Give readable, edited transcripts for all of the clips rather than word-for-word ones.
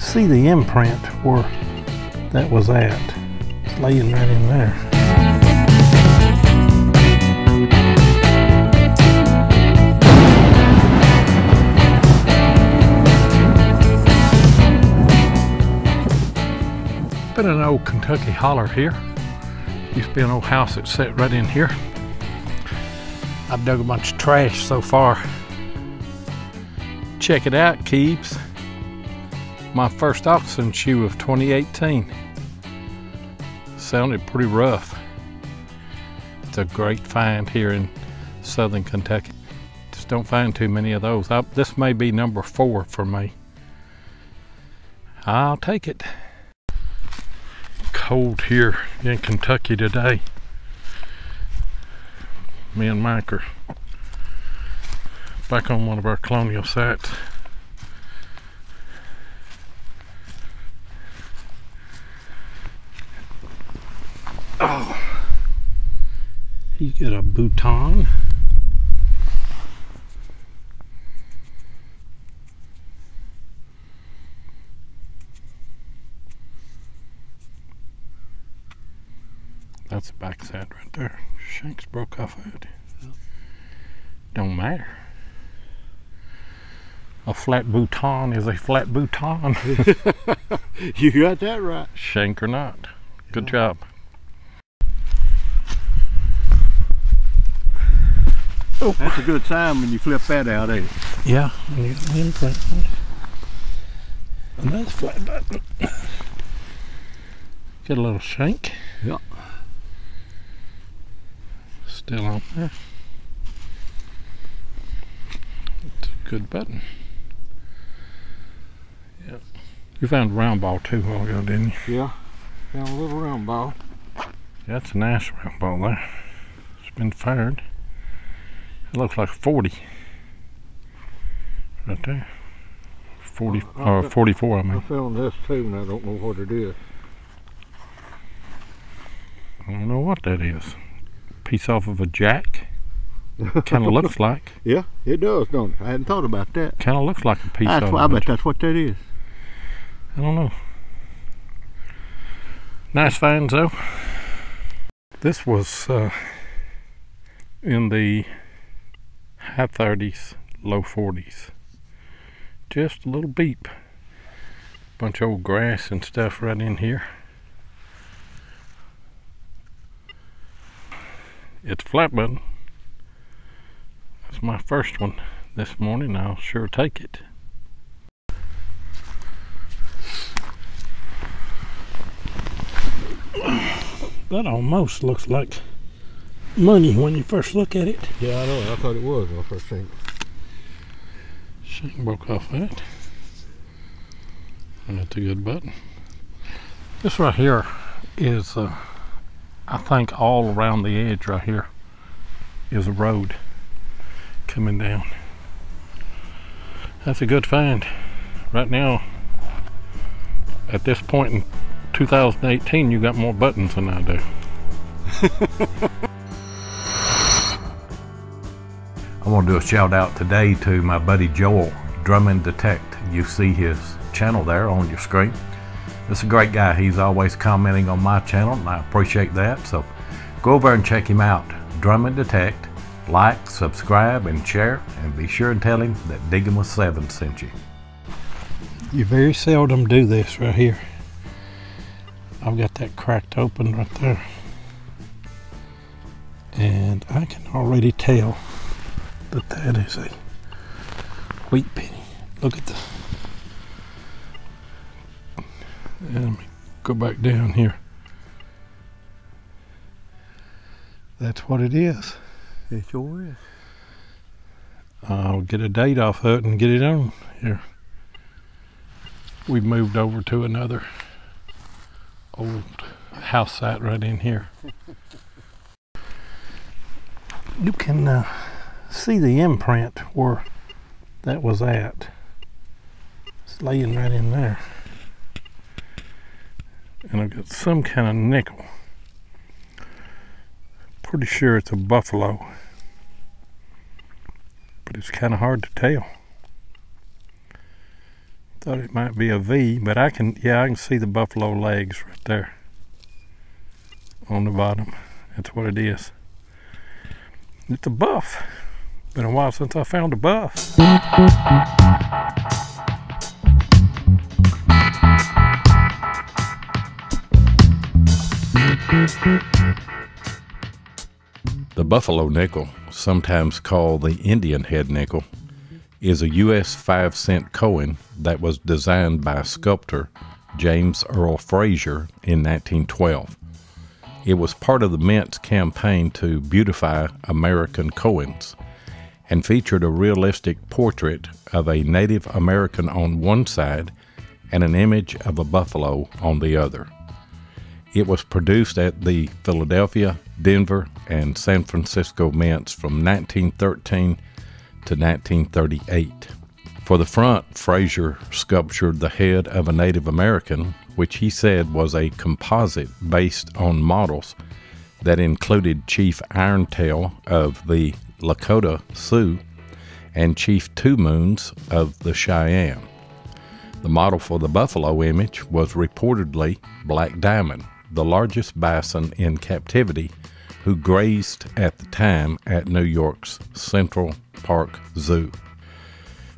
see the imprint where that was at. It's laying right in there. Been an old Kentucky holler here. Used to be an old house that sat right in here. I've dug a bunch of trash so far. Check it out, Keebs. My first oxen shoe of 2018. Sounded pretty rough. It's a great find here in southern Kentucky. Just don't find too many of those. This may be number 4 for me. I'll take it. Cold here in Kentucky today. Me and Mike are back on one of our Colonial sites. Oh, he's got a bouton. That's the backside right there. Shanks broke off of it. Don't matter. A flat bouton is a flat bouton. You got that right. Shank or not. Good job. Oh. That's a good sign when you flip that out, ain't it? Yeah, and you got an imprint on it. Another flat button. Get a little shank. Yep. Still on there. It's a good button. Yep. You found a round ball too a while ago, didn't you? Yeah. Found a little round ball. That's a nice round ball there. It's been fired. It looks like 40. Right there. 40 or 44, I mean. I found this too and I don't know what it is. I don't know what that is. Piece off of a jack. Kind of looks like. Yeah, it does, don't it? I hadn't thought about that. Kind of looks like a piece of I bet that's what that is. I don't know. Nice finds though. This was in the high 30s, low 40s. Just a little beep. Bunch of old grass and stuff right in here. It's flat button. That's my first one this morning. I'll sure take it. That almost looks like money when you first look at it. Yeah, I know. I thought it was when I first seen it. Shank broke off that. That's a good button. This right here is I think all around the edge right here is a road coming down. That's a good find. Right now, at this point in 2018, you got more buttons than I do. I want to do a shout out today to my buddy Joel, Drum and Detect. You see his channel there on your screen. This is a great guy. He's always commenting on my channel and I appreciate that. So go over and check him out. Drum and Detect. Like, subscribe, and share. And be sure and tell him that Digging with 7 sent you. You very seldom do this right here. I've got that cracked open right there. And I can already tell that that is a wheat penny. Look at the... Let me go back down here. That's what it is. It sure is. I'll get a date off of it and get it on here. We've moved over to another old house site right in here. You can see the imprint where that was at. It's laying right in there. And I've got some kind of nickel. Pretty sure it's a buffalo, but it's kind of hard to tell. Thought it might be a V, but I can see the buffalo legs right there on the bottom. That's what it is. It's a buff. Been a while since I found a buff. The buffalo nickel, sometimes called the Indian head nickel, is a U.S. 5-cent coin that was designed by sculptor James Earl Frazier in 1912. It was part of the Mint's campaign to beautify American coins and featured a realistic portrait of a Native American on one side and an image of a buffalo on the other. It was produced at the Philadelphia, Denver, and San Francisco Mints from 1913 to 1938. For the front, Frazier sculptured the head of a Native American, which he said was a composite based on models that included Chief Irontail of the Lakota Sioux and Chief Two Moons of the Cheyenne. The model for the buffalo image was reportedly Black Diamond, the largest bison in captivity, who grazed at the time at New York's Central Park Zoo.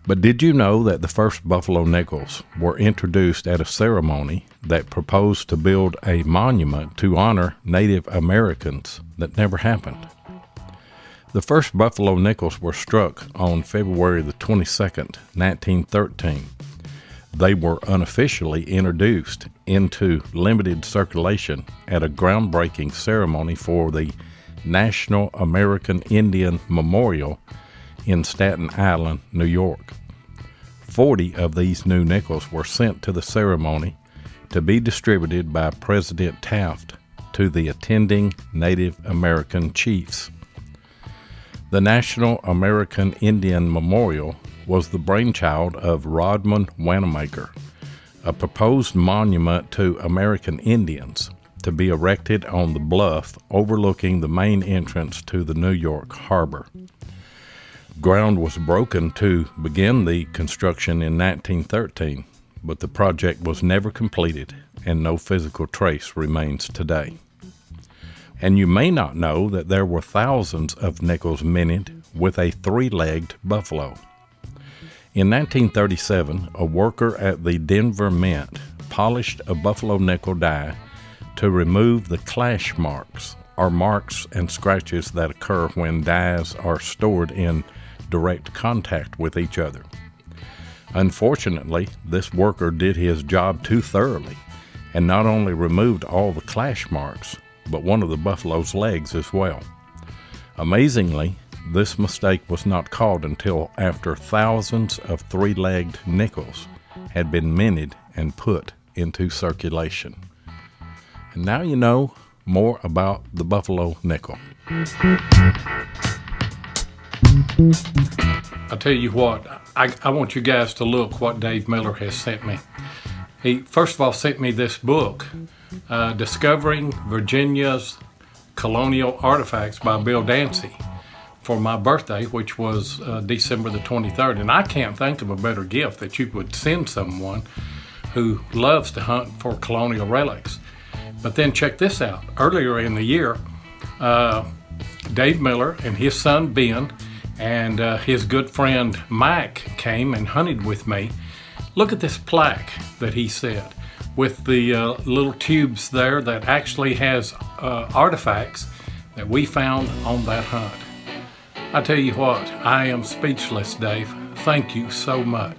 But did you know that the first buffalo nickels were introduced at a ceremony that proposed to build a monument to honor Native Americans that never happened? The first buffalo nickels were struck on February the 22nd, 1913. They were unofficially introduced into limited circulation at a groundbreaking ceremony for the National American Indian Memorial in Staten Island, New York. 40 of these new nickels were sent to the ceremony to be distributed by President Taft to the attending Native American chiefs. The National American Indian Memorial was the brainchild of Rodman Wanamaker, a proposed monument to American Indians to be erected on the bluff overlooking the main entrance to the New York harbor. Ground was broken to begin the construction in 1913, but the project was never completed and no physical trace remains today. And you may not know that there were thousands of nickels minted with a three-legged buffalo. In 1937, a worker at the Denver Mint polished a buffalo nickel die to remove the clash marks, or marks and scratches that occur when dies are stored in direct contact with each other. Unfortunately, this worker did his job too thoroughly and not only removed all the clash marks, but one of the buffalo's legs as well. Amazingly, this mistake was not caught until after thousands of three-legged nickels had been minted and put into circulation. And now you know more about the buffalo nickel. I'll tell you what, I want you guys to look what Dave Miller has sent me. He first of all sent me this book, Discovering Virginia's Colonial Artifacts by Bill Dancy, for my birthday, which was December the 23rd. And I can't think of a better gift that you would send someone who loves to hunt for colonial relics. But then check this out. Earlier in the year, Dave Miller and his son Ben and his good friend Mike came and hunted with me. Look at this plaque that he set with the little tubes there that actually has artifacts that we found on that hunt. I tell you what, I am speechless, Dave. Thank you so much.